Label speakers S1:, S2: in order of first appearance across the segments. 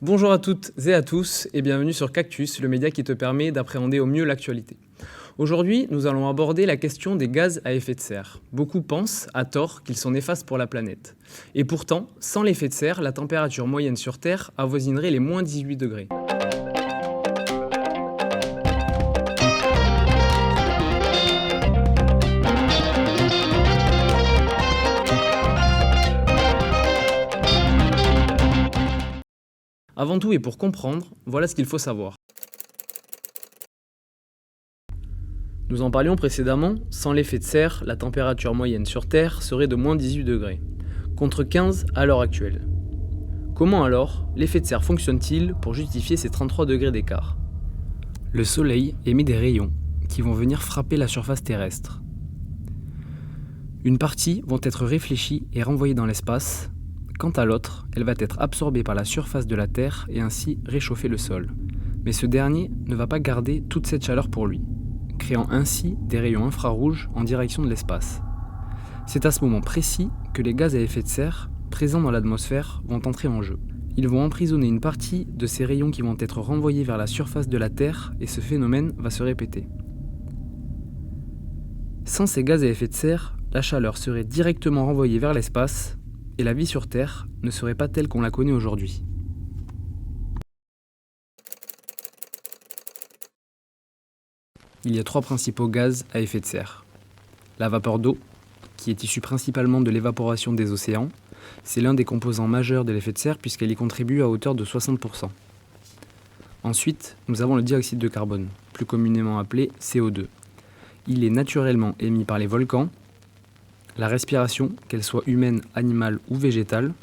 S1: Bonjour à toutes et à tous et bienvenue sur Cactus, le média qui te permet d'appréhender au mieux l'actualité. Aujourd'hui, nous allons aborder la question des gaz à effet de serre. Beaucoup pensent, à tort, qu'ils sont néfastes pour la planète. Et pourtant, sans l'effet de serre, la température moyenne sur Terre avoisinerait les moins 18 degrés. Avant tout et pour comprendre, voilà ce qu'il faut savoir. Nous en parlions précédemment, sans l'effet de serre, la température moyenne sur Terre serait de moins 18 degrés, contre 15 à l'heure actuelle. Comment alors l'effet de serre fonctionne-t-il pour justifier ces 33 degrés d'écart ? Le Soleil émet des rayons qui vont venir frapper la surface terrestre. Une partie vont être réfléchies et renvoyées dans l'espace. Quant à l'autre, elle va être absorbée par la surface de la Terre et ainsi réchauffer le sol. Mais ce dernier ne va pas garder toute cette chaleur pour lui, créant ainsi des rayons infrarouges en direction de l'espace. C'est à ce moment précis que les gaz à effet de serre, présents dans l'atmosphère, vont entrer en jeu. Ils vont emprisonner une partie de ces rayons qui vont être renvoyés vers la surface de la Terre et ce phénomène va se répéter. Sans ces gaz à effet de serre, la chaleur serait directement renvoyée vers l'espace et la vie sur Terre ne serait pas telle qu'on la connaît aujourd'hui. Il y a 3 principaux gaz à effet de serre. La vapeur d'eau, qui est issue principalement de l'évaporation des océans, c'est l'un des composants majeurs de l'effet de serre puisqu'elle y contribue à hauteur de 60%. Ensuite, nous avons le dioxyde de carbone, plus communément appelé CO2. Il est naturellement émis par les volcans, la respiration, qu'elle soit humaine, animale ou végétale,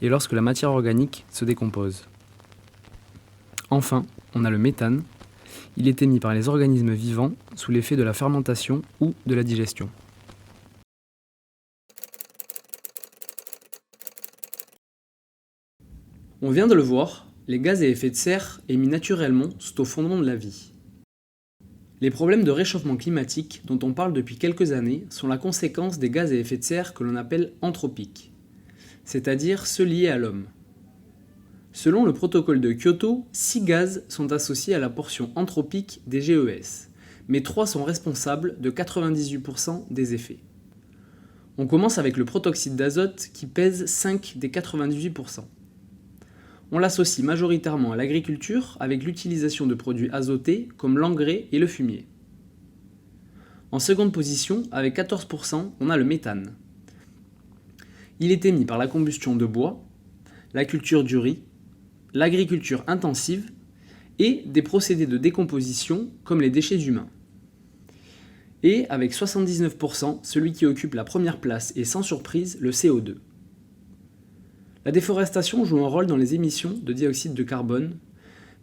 S1: et lorsque la matière organique se décompose. Enfin, on a le méthane. Il est émis par les organismes vivants sous l'effet de la fermentation ou de la digestion. On vient de le voir, les gaz à effet de serre émis naturellement sont au fondement de la vie. Les problèmes de réchauffement climatique dont on parle depuis quelques années sont la conséquence des gaz à effet de serre que l'on appelle anthropiques, c'est-à-dire ceux liés à l'homme. Selon le protocole de Kyoto, 6 gaz sont associés à la portion anthropique des GES, mais 3 sont responsables de 98% des effets. On commence avec le protoxyde d'azote qui pèse 5 des 98%. On l'associe majoritairement à l'agriculture avec l'utilisation de produits azotés comme l'engrais et le fumier. En seconde position, avec 14%, on a le méthane. Il est émis par la combustion de bois, la culture du riz, l'agriculture intensive et des procédés de décomposition comme les déchets humains. Et avec 79%, celui qui occupe la première place est sans surprise le CO2. La déforestation joue un rôle dans les émissions de dioxyde de carbone,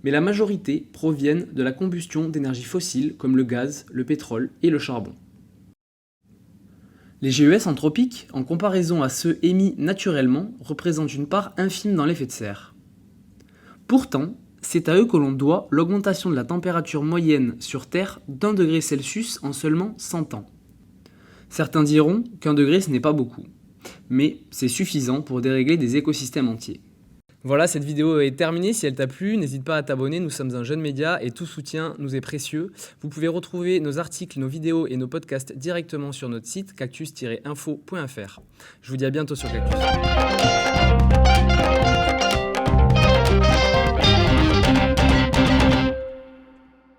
S1: mais la majorité proviennent de la combustion d'énergies fossiles comme le gaz, le pétrole et le charbon. Les GES anthropiques, en comparaison à ceux émis naturellement, représentent une part infime dans l'effet de serre. Pourtant, c'est à eux que l'on doit l'augmentation de la température moyenne sur Terre d'1 degré Celsius en seulement 100 ans. Certains diront qu'1 degré ce n'est pas beaucoup. Mais c'est suffisant pour dérégler des écosystèmes entiers. Voilà, cette vidéo est terminée. Si elle t'a plu, n'hésite pas à t'abonner. Nous sommes un jeune média et tout soutien nous est précieux. Vous pouvez retrouver nos articles, nos vidéos et nos podcasts directement sur notre site cactus-info.fr. Je vous dis à bientôt sur Cactus.